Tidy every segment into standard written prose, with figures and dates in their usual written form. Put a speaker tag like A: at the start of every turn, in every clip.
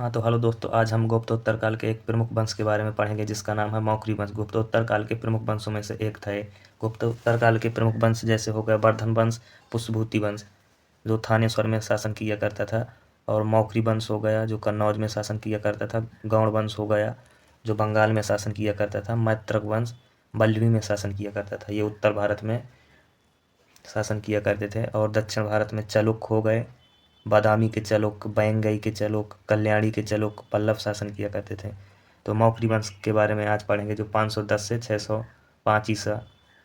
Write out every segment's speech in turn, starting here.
A: हाँ तो हेलो दोस्तों, आज हम गुप्तोत्तर काल के एक प्रमुख वंश के बारे में पढ़ेंगे जिसका नाम है मौखरी वंश। गुप्तोत्तर काल के प्रमुख वंशों में से एक था ये। गुप्तोत्तर काल के प्रमुख वंश जैसे हो गया वर्धन वंश, पुष्यभूति वंश जो थानेश्वर में शासन किया करता था, और मौखरी वंश हो गया जो कन्नौज में शासन किया करता था। गौड़ वंश हो गया जो बंगाल में शासन किया करता था। मैत्रक वंश बल्लवी में शासन किया करता था, ये उत्तर भारत में शासन किया करते थे। और दक्षिण भारत में चलुक हो गए, बादामी के चलुक, बैंगई के चलुक, कल्याणी के चलुक, पल्लव शासन किया करते थे। तो मौखरी वंश के बारे में आज पढ़ेंगे जो 510 से 605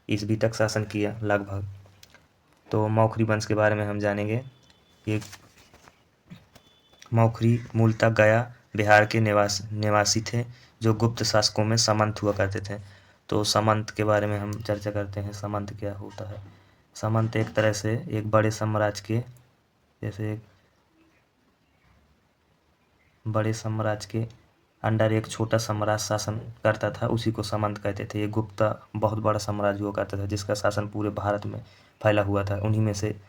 A: ईस्वी तक शासन किया लगभग। तो मौखरी वंश के बारे में हम जानेंगे। ये मौखरी मूलतः गया बिहार के निवासी थे जो गुप्त शासकों में सामंत हुआ करते थे। तो सामंत के बारे में हम चर्चा करते हैं। सामंत क्या होता है? सामंत एक तरह से एक बड़े साम्राज्य के, जैसे एक बड़े साम्राज्य के अंडर एक छोटा साम्राज्य शासन करता था, उसी को सामंत कहते थे। ये गुप्ता बहुत बड़ा साम्राज्य हुआ करता था जिसका शासन पूरे भारत में फैला हुआ था। उन्हीं में से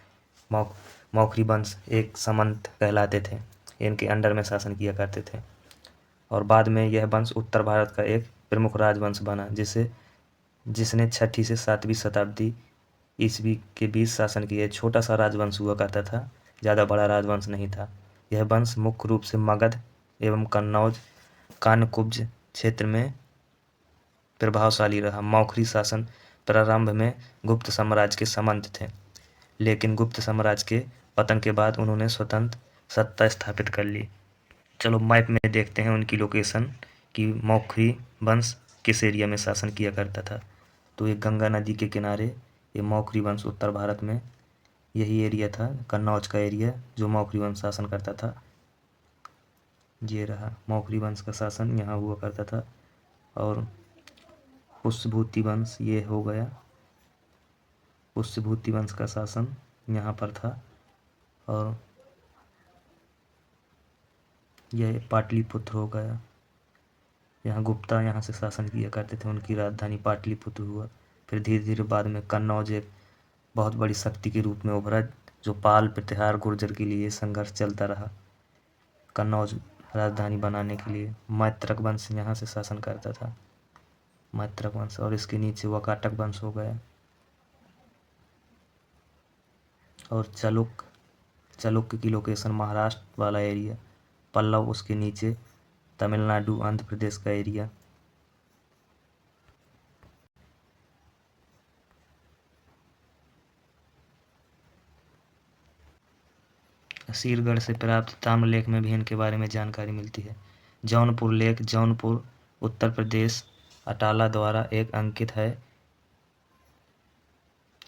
A: मौखरी वंश एक सामंत कहलाते थे। इनके अंडर में शासन किया करते थे, और बाद में यह वंश उत्तर भारत का एक प्रमुख राजवंश बना जिसने 6वीं से 7वीं शताब्दी ईस्वी के बीच शासन किया। छोटा सा राजवंश हुआ करता था, ज़्यादा बड़ा राजवंश नहीं था। यह वंश मुख्य रूप से मगध एवं कन्नौज कानकुब्ज क्षेत्र में प्रभावशाली रहा। मौखरी शासन प्रारंभ में गुप्त साम्राज्य के सामंत थे, लेकिन गुप्त साम्राज्य के पतन के बाद उन्होंने स्वतंत्र सत्ता स्थापित कर ली। चलो मैप में देखते हैं उनकी लोकेशन कि मौखरी वंश किस एरिया में शासन किया करता था। तो ये गंगा नदी के किनारे ये मौखरी वंश उत्तर भारत में यही एरिया था, कन्नौज का एरिया जो मौखरी वंश शासन करता था। ये रहा मौखरी वंश का शासन यहाँ हुआ करता था। और पुष्यभूति वंश ये हो गया, पुष्यभूति वंश का शासन यहाँ पर था। और यह पाटलिपुत्र हो गया, यहाँ गुप्ता यहाँ से शासन किया करते थे, उनकी राजधानी पाटलिपुत्र हुआ। फिर धीरे धीरे बाद में कन्नौज एक बहुत बड़ी शक्ति के रूप में उभरा, जो पाल प्रतिहार गुर्जर के लिए संघर्ष चलता रहा कन्नौज राजधानी बनाने के लिए। मैत्रक वंश यहाँ से शासन करता था, मैत्रक वंश। और इसके नीचे वकाटक वंश हो गया। और चलुक्य की लोकेशन महाराष्ट्र वाला एरिया, पल्लव उसके नीचे तमिलनाडु आंध्र प्रदेश का एरिया। सीरगढ़ से प्राप्त ताम्रलेख में भी इनके बारे में जानकारी मिलती है। जौनपुर लेख जौनपुर उत्तर प्रदेश अटाला द्वारा एक अंकित है।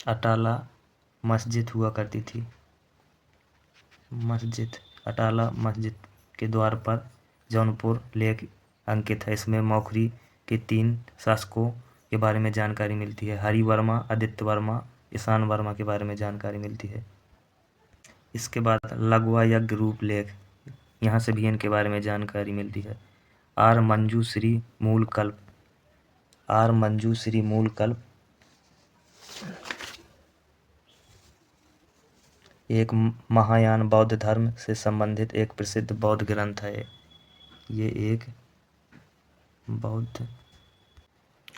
A: अटाला मस्जिद हुआ करती थी, मस्जिद अटाला मस्जिद के द्वार पर जौनपुर लेख अंकित है। इसमें मौखरी के 3 शासकों के बारे में जानकारी मिलती है। हरि वर्मा, आदित्य वर्मा, ईशान वर्मा के बारे में जानकारी मिलती है। इसके बाद लघुवा यज्ञ रूप लेख, यहाँ से भी इनके बारे में जानकारी मिलती है। आर मंजूश्री मूलकल्प, आर मंजूश्री मूलकल्प एक महायान बौद्ध धर्म से संबंधित एक प्रसिद्ध बौद्ध ग्रंथ है। ये एक बौद्ध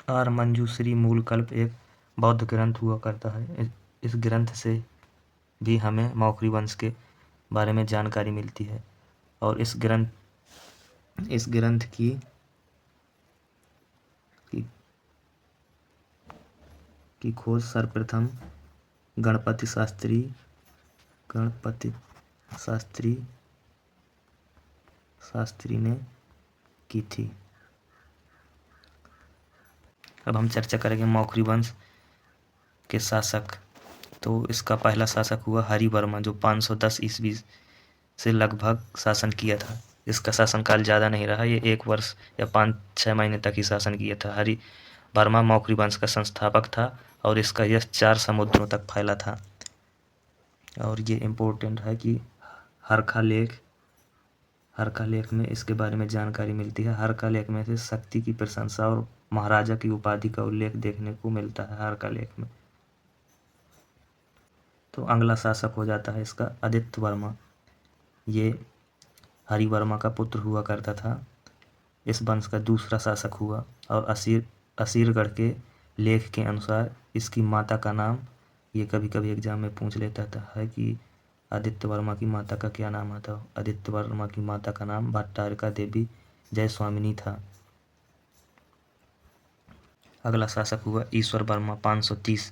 A: आर मंजूश्री मूलकल्प एक बौद्ध ग्रंथ हुआ करता है। इस ग्रंथ से भी हमें मौखरी वंश के बारे में जानकारी मिलती है। और इस ग्रंथ की खोज सर्वप्रथम गणपति शास्त्री ने की थी। अब हम चर्चा करेंगे मौखरी वंश के शासक। तो इसका पहला शासक हुआ हरि वर्मा जो 510 ईस्वी से लगभग शासन किया था। इसका शासनकाल ज़्यादा नहीं रहा, ये 1 वर्ष या 5-6 महीने तक ही शासन किया था। हरि वर्मा मौखरी वंश का संस्थापक था और इसका यश 4 समुद्रों तक फैला था। और ये इम्पोर्टेंट है कि हरखा लेख में इसके बारे में जानकारी मिलती है। हरखा लेख में से शक्ति की प्रशंसा और महाराजा की उपाधि का उल्लेख देखने को मिलता है हरखा लेख में। तो अगला शासक हो जाता है इसका आदित्य वर्मा। ये हरिवर्मा का पुत्र हुआ करता था। इस वंश का दूसरा शासक हुआ। और असीरगढ़ के लेख के अनुसार इसकी माता का नाम, ये कभी कभी एग्जाम में पूछ लेता था, है कि आदित्य वर्मा की माता का क्या नाम था। आदित्य वर्मा की माता का नाम भट्टारिका देवी जयस्वामिनी था। अगला शासक हुआ ईश्वर वर्मा। 530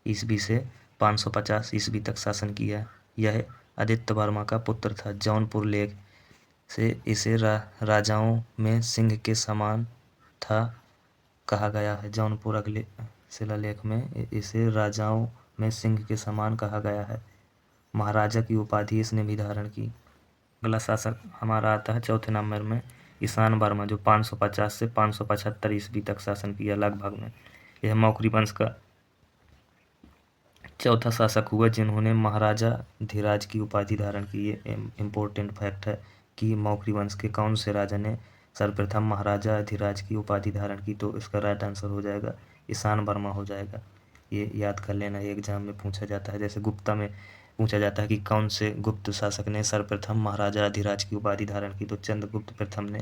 A: ईस्वी से 550 ईस्वी तक शासन किया। यह आदित्य वर्मा का पुत्र था। जौनपुर लेख से इसे राजाओं में सिंह के समान था कहा गया है। जौनपुर अगले शिलालेख में इसे राजाओं में सिंह के समान कहा गया है। महाराजा की उपाधि इसने भी धारण की। अगला शासक हमारा आता है चौथे नंबर में ईशान वर्मा, जो 550 से 575 ईस्वी तक शासन किया लगभग में। यह मौखरी वंश का चौथा शासक हुआ जिन्होंने महाराजा धीराज की उपाधि धारण की। ये इम्पोर्टेंट फैक्ट है कि मौखरी वंश के कौन से राजा ने सर्वप्रथम महाराजा धीराज की उपाधि धारण की, तो इसका राइट आंसर हो जाएगा ईशान वर्मा हो जाएगा। ये याद कर लेना, ये एग्जाम में पूछा जाता है। जैसे गुप्ता में पूछा जाता है कि कौन से गुप्त शासक ने सर्वप्रथम महाराजा अधिराज की उपाधि धारण की, तो चंद्रगुप्त प्रथम ने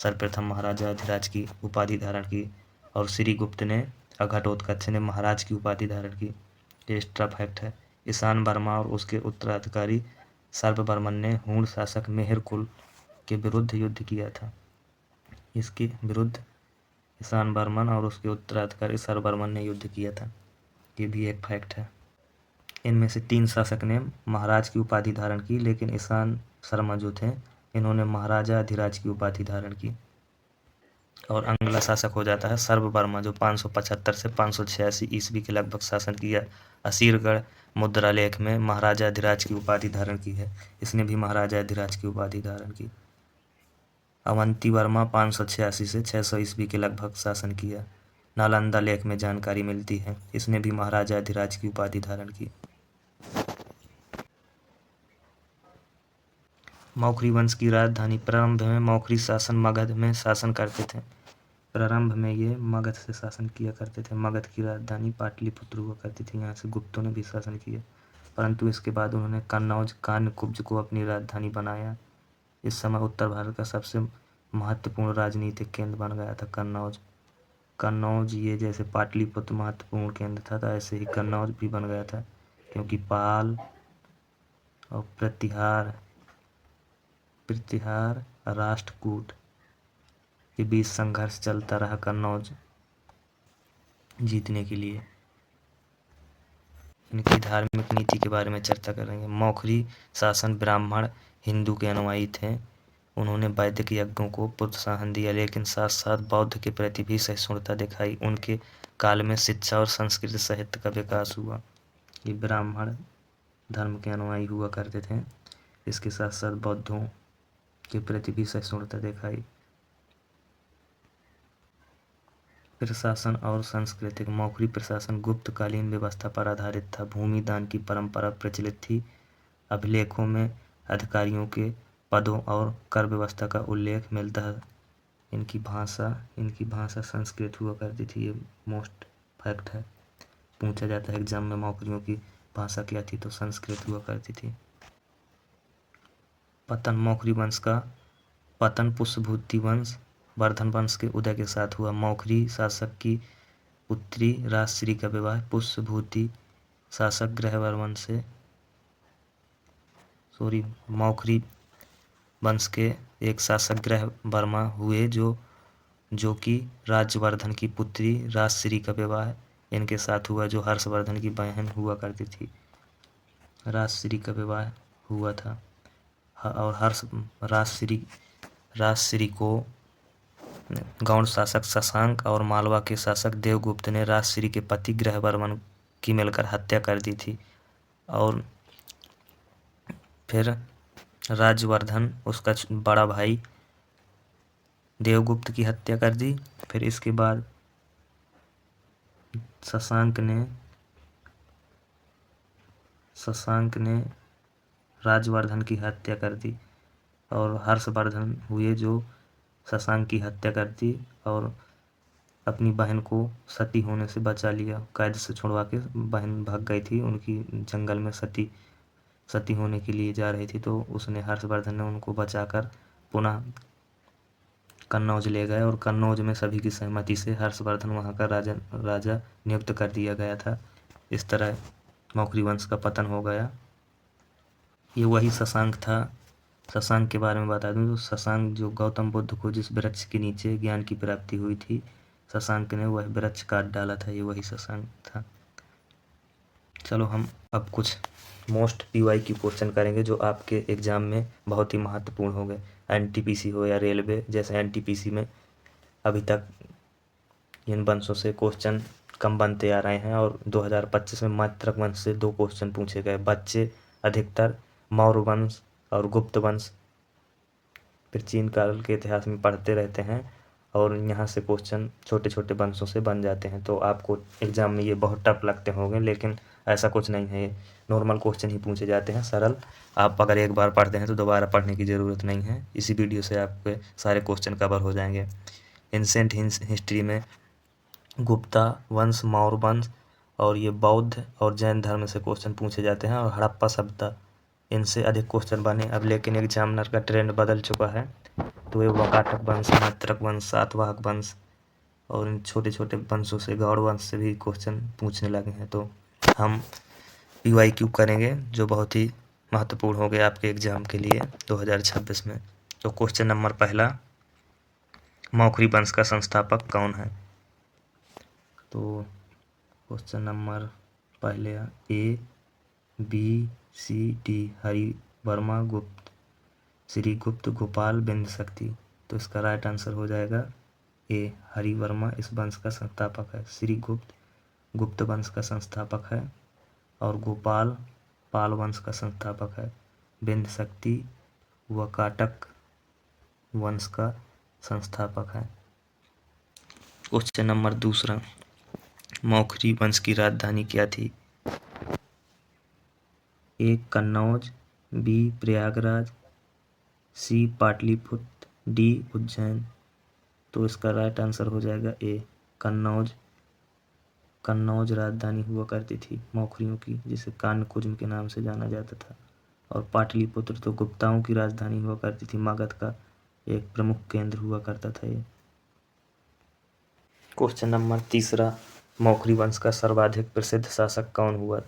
A: सर्वप्रथम महाराजा अधिराज की उपाधि धारण की और श्रीगुप्त ने अघटोत्कच ने महाराज की उपाधि धारण की। ये एक्स्ट्रा फैक्ट है। ईशान वर्मा और उसके उत्तराधिकारी सर्ववर्मन ने हूण शासक मेहर कुल के विरुद्ध युद्ध किया था। इसके विरुद्ध ईशान वर्मन और उसके उत्तराधिकारी सर्ववर्मन ने युद्ध किया था। ये भी एक फैक्ट है। इनमें से 3 शासक ने महाराज की उपाधि धारण की, लेकिन ईशान शर्मा जो थे इन्होंने महाराजा अधिराज की उपाधि धारण की। और अगला शासक हो जाता है सर्ववर्मा, जो 575 से 586 ईस्वी के लगभग शासन किया। असीरगढ़ मुद्रालेख में महाराजा अधिराज की उपाधि धारण की है। इसने भी महाराजा अधिराज की उपाधि धारण की। अवंती वर्मा 586 से 600 ईस्वी के लगभग शासन किया। नालंदा लेख में जानकारी मिलती है। इसने भी महाराजा अधिराज की उपाधि धारण की। मौखरी वंश की राजधानी। प्रारंभ में मौखरी शासन मगध में शासन करते थे। प्रारंभ में ये मगध से शासन किया करते थे। मगध की राजधानी पाटलिपुत्र हुआ करती थी। यहाँ से गुप्तों ने भी शासन किया, परंतु इसके बाद उन्होंने कन्नौज कान्यकुब्ज को अपनी राजधानी बनाया। इस समय उत्तर भारत का सबसे महत्वपूर्ण राजनीतिक केंद्र बन गया था कन्नौज। कन्नौज ये जैसे पाटलिपुत्र महत्वपूर्ण केंद्र था, तो ऐसे ही कन्नौज भी बन गया था, क्योंकि पाल और प्रतिहार राष्ट्रकूट के बीच संघर्ष चलता रहा कन्नौज जीतने के लिए। इनकी धार्मिक नीति के बारे में चर्चा करेंगे। मौखरी शासन ब्राह्मण हिंदू के अनुयायी थे। उन्होंने वैदिक यज्ञों को प्रोत्साहन दिया, लेकिन साथ साथ बौद्ध के प्रति भी सहिष्णुता दिखाई। उनके काल में शिक्षा और संस्कृत साहित्य का विकास हुआ। ये ब्राह्मण धर्म के अनुयायी हुआ करते थे। इसके साथ साथ बौद्धों के प्रति भी सहिष्णुता दिखाई। प्रशासन और सांस्कृतिक। मौखरी प्रशासन गुप्तकालीन व्यवस्था पर आधारित था। भूमि दान की परंपरा प्रचलित थी। अभिलेखों में अधिकारियों के पदों और कर व्यवस्था का उल्लेख मिलता है। इनकी भाषा संस्कृत हुआ करती थी। ये मोस्ट फैक्ट है, पूछा जाता है एग्जाम में मौखरियों की भाषा क्या थी, तो संस्कृत हुआ करती थी। पतन। मौखरी वंश का पतन पुष्यभूति वंश वर्धन वंश के उदय के साथ हुआ। मौखरी शासक की पुत्री राजश्री का विवाह पुष्यभूति शासक ग्रहवर्मन से मौखरी वंश के एक शासक ग्रहवर्मा हुए, जो कि राज्यवर्धन की पुत्री राजश्री का विवाह इनके साथ हुआ, जो हर्षवर्धन की बहन हुआ करती थी। राजश्री का विवाह हुआ था और राजश्री को गौड़ शासक शशांक और मालवा के शासक देवगुप्त ने राजश्री के पति ग्रहवर्मन की मिलकर हत्या कर दी थी। और फिर राज्यवर्धन उसका बड़ा भाई देवगुप्त की हत्या कर दी। फिर इसके बाद शशांक ने राज्यवर्धन की हत्या कर दी और हर्षवर्धन हुए, जो शशांक की हत्या कर दी और अपनी बहन को सती होने से बचा लिया। कैद से छुड़वा के बहन भाग गई थी, उनकी जंगल में सती होने के लिए जा रही थी, तो उसने हर्षवर्धन ने उनको बचाकर पुनः कन्नौज ले गए और कन्नौज में सभी की सहमति से हर्षवर्धन वहाँ का राजा नियुक्त कर दिया गया था। इस तरह मौखरी वंश का पतन हो गया। ये वही शशांक था। शशांक के बारे में बता दूं तो शशांक जो गौतम बुद्ध को जिस वृक्ष के नीचे ज्ञान की प्राप्ति हुई थी, शशांक ने वह वृक्ष काट डाला था, ये वही शशांक था। चलो हम अब कुछ मोस्ट PYQ क्वेश्चन करेंगे जो आपके एग्जाम में बहुत ही महत्वपूर्ण हो गए। NTPC हो या रेलवे, जैसे NTPC में अभी तक इन वंशों से क्वेश्चन कम बनते आ रहे हैं और 2025 में मात्रक वंश से 2 क्वेश्चन पूछे गए। बच्चे अधिकतर मौर्य वंश और गुप्त वंश प्राचीन काल के इतिहास में पढ़ते रहते हैं और यहाँ से क्वेश्चन छोटे छोटे वंशों से बन जाते हैं, तो आपको एग्जाम में ये बहुत टफ लगते होंगे, लेकिन ऐसा कुछ नहीं है, नॉर्मल क्वेश्चन ही पूछे जाते हैं, सरल। आप अगर एक बार पढ़ते हैं तो दोबारा पढ़ने की ज़रूरत नहीं है। इसी वीडियो से आपके सारे क्वेश्चन कवर हो जाएंगे। एंशिएंट हिस्ट्री में गुप्ता वंश, मौर्य वंश और ये बौद्ध और जैन धर्म से क्वेश्चन पूछे जाते हैं, और हड़प्पा सभ्यता, इनसे अधिक क्वेश्चन बने अब, लेकिन एग्जामिनर का ट्रेंड बदल चुका है, तो ये वाकाटक वंश, मात्रक वंश, सातवाहक वंश और इन छोटे छोटे वंशों से, गौड़ वंश से भी क्वेश्चन पूछने लगे हैं। तो हम PYQ करेंगे जो बहुत ही महत्वपूर्ण हो गया आपके एग्जाम के लिए 2026 में। तो क्वेश्चन नंबर पहला, मौखरी वंश का संस्थापक कौन है? तो क्वेश्चन नंबर पहले ABCD, हरिवर्मा, गुप्त, श्रीगुप्त, गोपाल, बिंदुशक्ति। तो इसका राइट आंसर हो जाएगा A, हरिवर्मा इस वंश का संस्थापक है। श्रीगुप्त गुप्त वंश का संस्थापक है और गोपाल पाल वंश का संस्थापक है। बिंदुशक्ति वाकाटक वंश का संस्थापक है। क्वेश्चन नंबर दूसरा, मौखरी वंश की राजधानी क्या थी? A, Kannauj, B, Prayagraj, C, Pataliputra, D, Ujjain. तो इसका राइट आंसर हो जाएगा A, कन्नौज। कन्नौज राजधानी हुआ करती थी मौखरियों की, जिसे कान्यकुब्ज के नाम से जाना जाता था। और पाटलिपुत्र तो गुप्ताओं की राजधानी हुआ करती थी, मगध का एक प्रमुख केंद्र हुआ करता था ये। क्वेश्चन नंबर तीसरा, मौखरी वंश का सर्वाधिक प्रसिद्ध शासक कौन हुआ?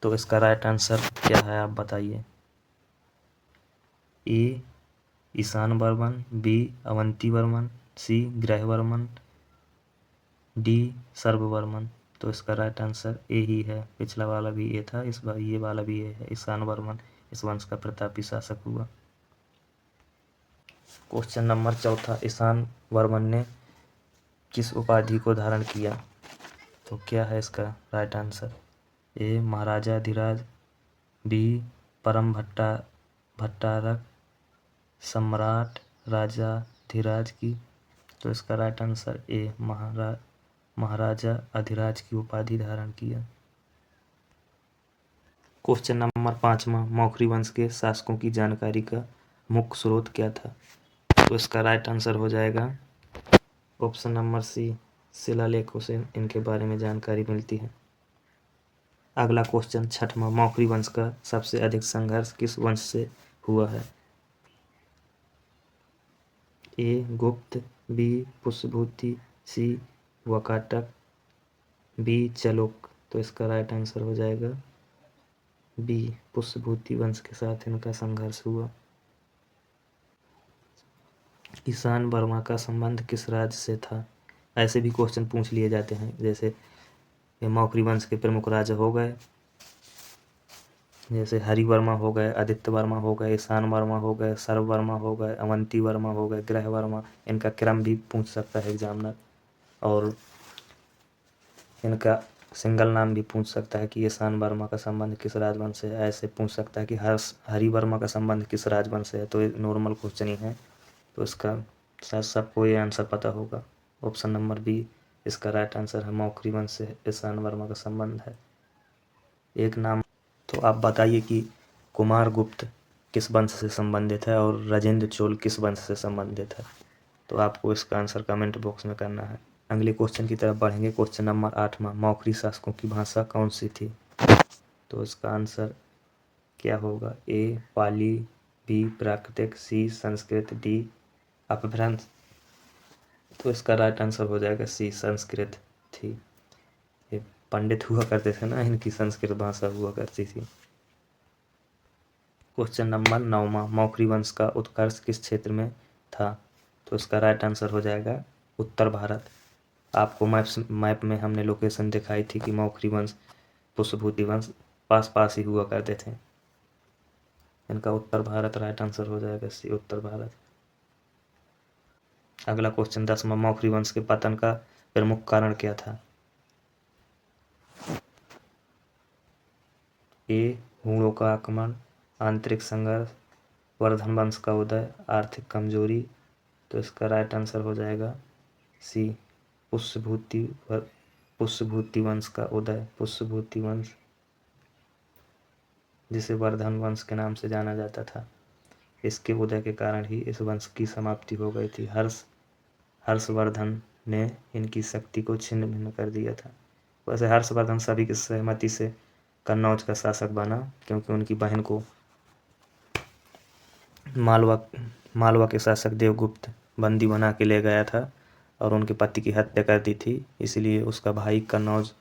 A: तो इसका राइट आंसर क्या है आप बताइए। A, Ishan Varman, B, Avanti Varman, C, Grahavarman, D, Sarvavarman. तो इसका राइट आंसर A ही है। पिछला वाला भी A था, इस बार ये वाला भी A है। ईशान वर्मन इस वंश का प्रतापी शासक हुआ। क्वेश्चन नंबर चौथा, ईशान वर्मन ने किस उपाधि को धारण किया? तो क्या है इसका right answer? A, Maharajadhiraj, B, परम भट्टारक, सम्राट राजाधिराज की। तो इसका राइट आंसर A, महाराजा अधिराज की उपाधि धारण किया। क्वेश्चन नंबर 5वां, मौखरी वंश के शासकों की जानकारी का मुख्य स्रोत क्या था? तो इसका राइट आंसर हो जाएगा ऑप्शन नंबर C, शिलालेखों से इनके बारे में जानकारी मिलती है। अगला क्वेश्चन 6वां, मौखरी वंश का सबसे अधिक संघर्ष किस वंश से हुआ है? A, गुप्त, B, Pushyabhuti, C, Vakataka, B, Chalukya. तो इसका राइट आंसर हो जाएगा B, पुष्यभूति वंश के साथ इनका संघर्ष हुआ। ईशान वर्मा का संबंध किस राज्य से था? ऐसे भी क्वेश्चन पूछ लिए जाते हैं, जैसे ये मौखरी वंश के प्रमुख राजा हो गए, जैसे हरिवर्मा हो गए, आदित्य वर्मा हो गए, ईशान वर्मा हो गए, सर्व वर्मा हो गए, अवंती वर्मा हो गए, ग्रह वर्मा। इनका क्रम भी पूछ सकता है एग्जामिनर, और इनका सिंगल नाम भी पूछ सकता है कि ईशान वर्मा का संबंध किस राजवंश से है। ऐसे पूछ सकता है कि हरिवर्मा का संबंध किस राजवंश से है। तो ये नॉर्मल क्वेश्चन ही है, तो इसका शायद सबको ये आंसर पता होगा। ऑप्शन नंबर B इसका राइट आंसर है, मौखरी वंश से ईशान वर्मा का संबंध है। एक नाम, तो आप बताइए कि कुमारगुप्त किस वंश से संबंधित है और राजेंद्र चोल किस वंश से संबंधित है? तो आपको इसका आंसर कमेंट बॉक्स में करना है। अगले क्वेश्चन की तरफ बढ़ेंगे। क्वेश्चन नंबर 8वां, मौखरी शासकों की भाषा कौन सी थी? तो इसका आंसर क्या होगा? ए पाली, बी प्राकृतिक, सी संस्कृत, डी अपभ्रंश। तो इसका राइट आंसर हो जाएगा सी संस्कृत थी। ये पंडित हुआ करते थे ना, इनकी संस्कृत भाषा हुआ करती थी। क्वेश्चन नंबर 9, मौखरी वंश का उत्कर्ष किस क्षेत्र में था? तो इसका राइट आंसर हो जाएगा उत्तर भारत। आपको मैप में हमने लोकेशन दिखाई थी कि मौखरी वंश, पुष्यभूति वंश पास पास ही हुआ करते थे। इनका उत्तर भारत राइट आंसर हो जाएगा सी उत्तर भारत। अगला क्वेश्चन 10, मौखरी वंश के पतन का प्रमुख कारण क्या था? ए हूणों का आक्रमण, आंतरिक संघर्ष, वर्धन वंश का उदय, आर्थिक कमजोरी। तो इसका राइट आंसर हो जाएगा सी पुष्यभूति वंश का उदय। पुष्यभूति वंश, जिसे वर्धन वंश के नाम से जाना जाता था, इसके उदय के कारण ही इस वंश की समाप्ति हो गई थी। हर्षवर्धन ने इनकी शक्ति को छिन्न भिन्न कर दिया था। वैसे हर्षवर्धन सभी की सहमति से कन्नौज का शासक बना, क्योंकि उनकी बहन को मालवा के शासक देवगुप्त बंदी बना के ले गया था और उनके पति की हत्या कर दी थी, इसलिए उसका भाई कन्नौज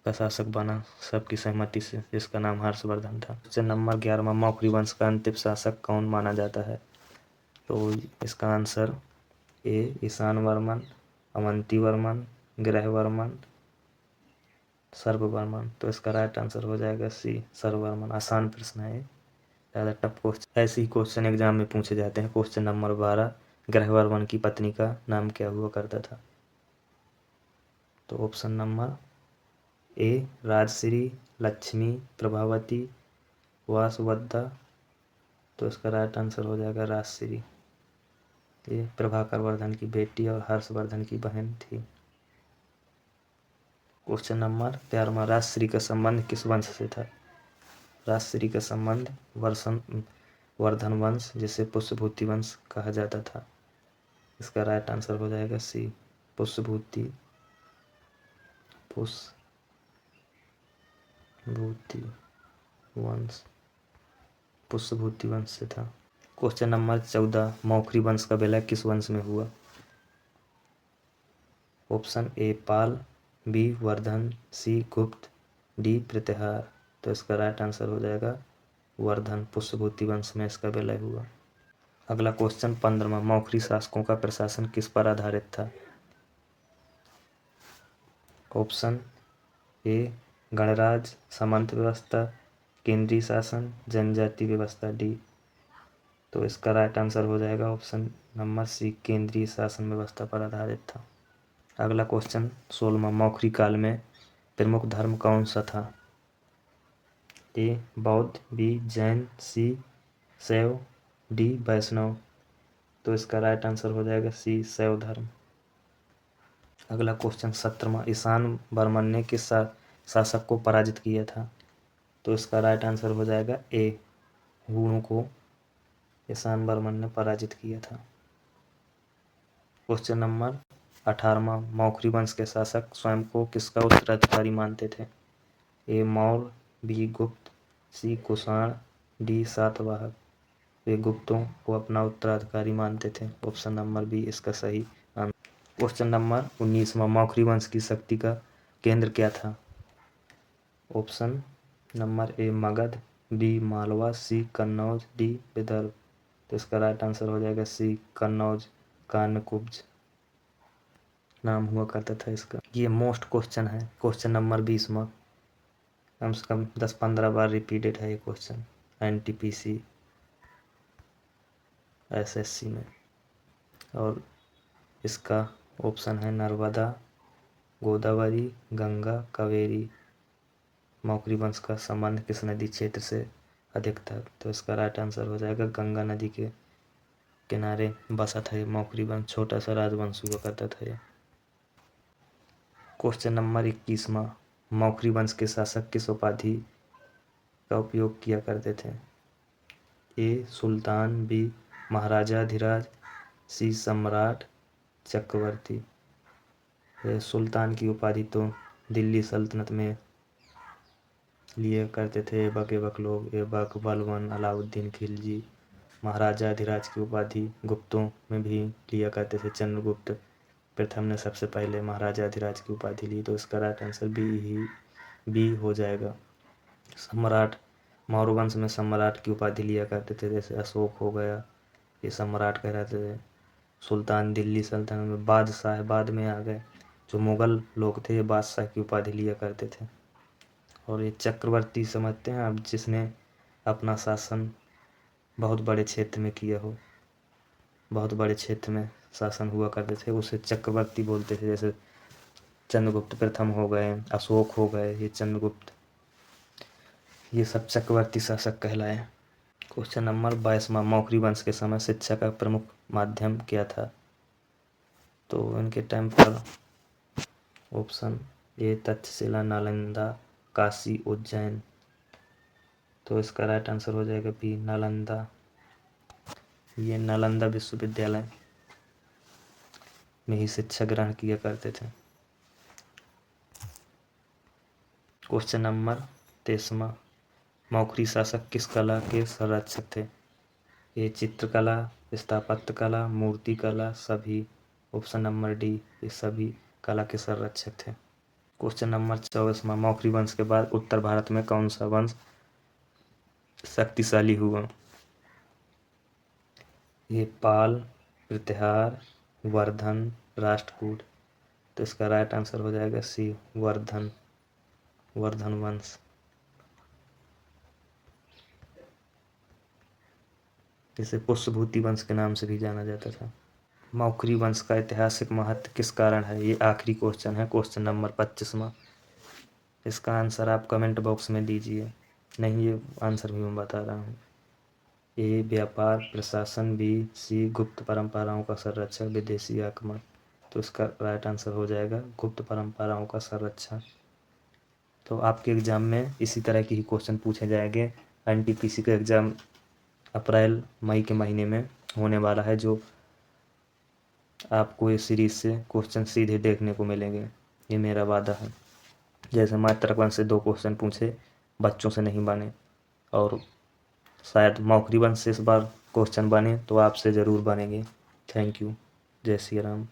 A: का शासक बना सबकी सहमति से, जिसका नाम हर्षवर्धन था। क्वेश्चन नंबर 11, मौखरी वंश का अंतिम शासक कौन माना जाता है? तो इसका आंसर ए ईशान वर्मन, अवंती वर्मन, ग्रहवर्मन, सर्ववर्मन। तो इसका राइट आंसर हो जाएगा सी सर्ववर्मन। आसान प्रश्न है, ज़्यादा टफ क्वेश्चन, ऐसे ही क्वेश्चन एग्जाम में पूछे जाते हैं। क्वेश्चन नंबर 12, ग्रहवर्मन की पत्नी का नाम क्या हुआ करता था? तो option number A Rajshri, Lakshmi, Prabhavati, वासुवद्धा। तो इसका राइट आंसर हो जाएगा राजश्री। ये प्रभाकर वर्धन की बेटी और हर्षवर्धन की बहन थी। क्वेश्चन नंबर 13, राजश्री का संबंध किस वंश से था? राजश्री का संबंध वर्धन वंश, जिसे पुष्यभूति वंश कहा जाता था। इसका राइट आंसर हो जाएगा सी पुष्यभूति वंश से था। क्वेश्चन नंबर 14, मौखरी वंश का विलय किस वंश में हुआ? Option A Pala, B Vardhana, C Gupta, D प्रतिहार। तो इसका राइट आंसर हो जाएगा वर्धन। पुष्यभूति वंश में इसका विलय हुआ। अगला क्वेश्चन 15, मौखरी शासकों का प्रशासन किस पर आधारित था? ऑप्शन ए गणराज, सामंत व्यवस्था, केंद्रीय शासन, जनजाति व्यवस्था, डी। तो इसका राइट आंसर हो जाएगा ऑप्शन नंबर सी केंद्रीय शासन व्यवस्था पर आधारित था। अगला क्वेश्चन 16, मौखरी काल में प्रमुख धर्म कौन सा था? ए बौद्ध, बी जैन, सी शैव, डी वैष्णव। तो इसका राइट आंसर हो जाएगा सी शैव धर्म। अगला क्वेश्चन 17, ईशान वर्मन ने किस शासक को पराजित किया था? तो इसका राइट आंसर हो जाएगा ए हूणों को ईशान वर्मन ने पराजित किया था। क्वेश्चन नंबर 18, मौखरी वंश के शासक स्वयं को किसका उत्तराधिकारी मानते थे? ए मौर्य, बी गुप्त, सी कुषाण, डी सातवाहन। वे गुप्तों को अपना उत्तराधिकारी मानते थे। ऑप्शन नंबर बी इसका सही आंसर। क्वेश्चन नंबर 19, मौखरी वंश की शक्ति का केंद्र क्या था? Option number A Magadh, B Malwa, C Kannauj, D Vidarbha. तो इसका राइट आंसर हो जाएगा सी कन्नौज। कान्यकुब्ज नाम हुआ करता था इसका। ये मोस्ट क्वेश्चन है, क्वेश्चन नंबर 20, कम से कम 10-15 बार रिपीटेड है ये क्वेश्चन NTPC SSC में। और इसका ऑप्शन है नर्मदा, गोदावरी, गंगा, कावेरी। मौखरी वंश का संबंध किस नदी क्षेत्र से अधिक था? तो इसका राइट आंसर हो जाएगा गंगा नदी के किनारे बसा था ये मौखरी वंश। छोटा सा राजवंश हुआ करता था ये। क्वेश्चन नंबर 21, मौखरी वंश के शासक किस उपाधि का उपयोग किया करते थे? ए सुल्तान, बी महाराजाधिराज, सी सम्राट, चक्रवर्ती। सुल्तान की उपाधि तो दिल्ली सल्तनत में लिए करते थे ऐबक ऐबक लोग। ऐबक, बलबन, अलाउद्दीन खिलजी, महाराजा अधिराज की उपाधि गुप्तों में भी लिया करते थे। चंद्रगुप्त प्रथम ने सबसे पहले महाराजा अधिराज की उपाधि ली, तो इसका राइट आंसर बी हो जाएगा। सम्राट, मौर्य वंश में सम्राट की उपाधि लिया करते थे, जैसे अशोक हो गया, ये सम्राट कहलाते थे। सुल्तान दिल्ली सल्तनत में बादशाह बाद में आ गए। जो मुगल लोग थे ये बादशाह की उपाधि लिया करते थे। और ये चक्रवर्ती समझते हैं आप, जिसने अपना शासन बहुत बड़े क्षेत्र में किया हो, बहुत बड़े क्षेत्र में शासन हुआ करते थे, उसे चक्रवर्ती बोलते थे। जैसे चंद्रगुप्त प्रथम हो गए, अशोक हो गए, ये चंद्रगुप्त, ये सब चक्रवर्ती शासक कहलाए। क्वेश्चन नंबर 22वां, मौखरी वंश के समय शिक्षा का प्रमुख माध्यम क्या था? तो इनके टाइम पर ऑप्शन ए तक्षशिला, नालंदा, काशी, उज्जैन। तो इसका राइट आंसर हो जाएगा बी, नालंदा। ये नालंदा विश्वविद्यालय में ही शिक्षा ग्रहण किया करते थे। क्वेश्चन नंबर 23वां, मौखरी शासक किस कला के संरक्षक थे? ये चित्रकला, स्थापत्य कला, मूर्ति कला, सभी। ऑप्शन नंबर डी, ये सभी कला के संरक्षक थे। क्वेश्चन नंबर 24वां, मौखरी वंश के बाद उत्तर भारत में कौन सा वंश शक्तिशाली हुआ? ये पाल, प्रतिहार, वर्धन, राष्ट्रकूट। तो इसका राइट आंसर हो जाएगा सी, वर्धन वंश। इसे पुष्यभूति वंश के नाम से भी जाना जाता था। मौखरी वंश का ऐतिहासिक महत्व किस कारण है? ये आखिरी क्वेश्चन है, क्वेश्चन नंबर 25वां। इसका आंसर आप कमेंट बॉक्स में दीजिए। नहीं, ये आंसर भी मैं बता रहा हूँ। ए व्यापार प्रशासन, बी सी गुप्त परंपराओं का संरक्षण, विदेशी आक्रमण। तो इसका राइट आंसर हो जाएगा गुप्त परंपराओं का संरक्षण। तो आपके एग्जाम में इसी तरह के ही क्वेश्चन पूछे जाएंगे। एनटीपीसी का एग्जाम अप्रैल मई के महीने में होने वाला है, जो आपको इस सीरीज से क्वेश्चन सीधे देखने को मिलेंगे, ये मेरा वादा है। जैसे मात्रक वंश से 2 क्वेश्चन पूछे, बच्चों से नहीं बने, और शायद मौखरी वंश से इस बार क्वेश्चन बने तो आपसे ज़रूर बनेंगे। Thank you. जय श्री राम।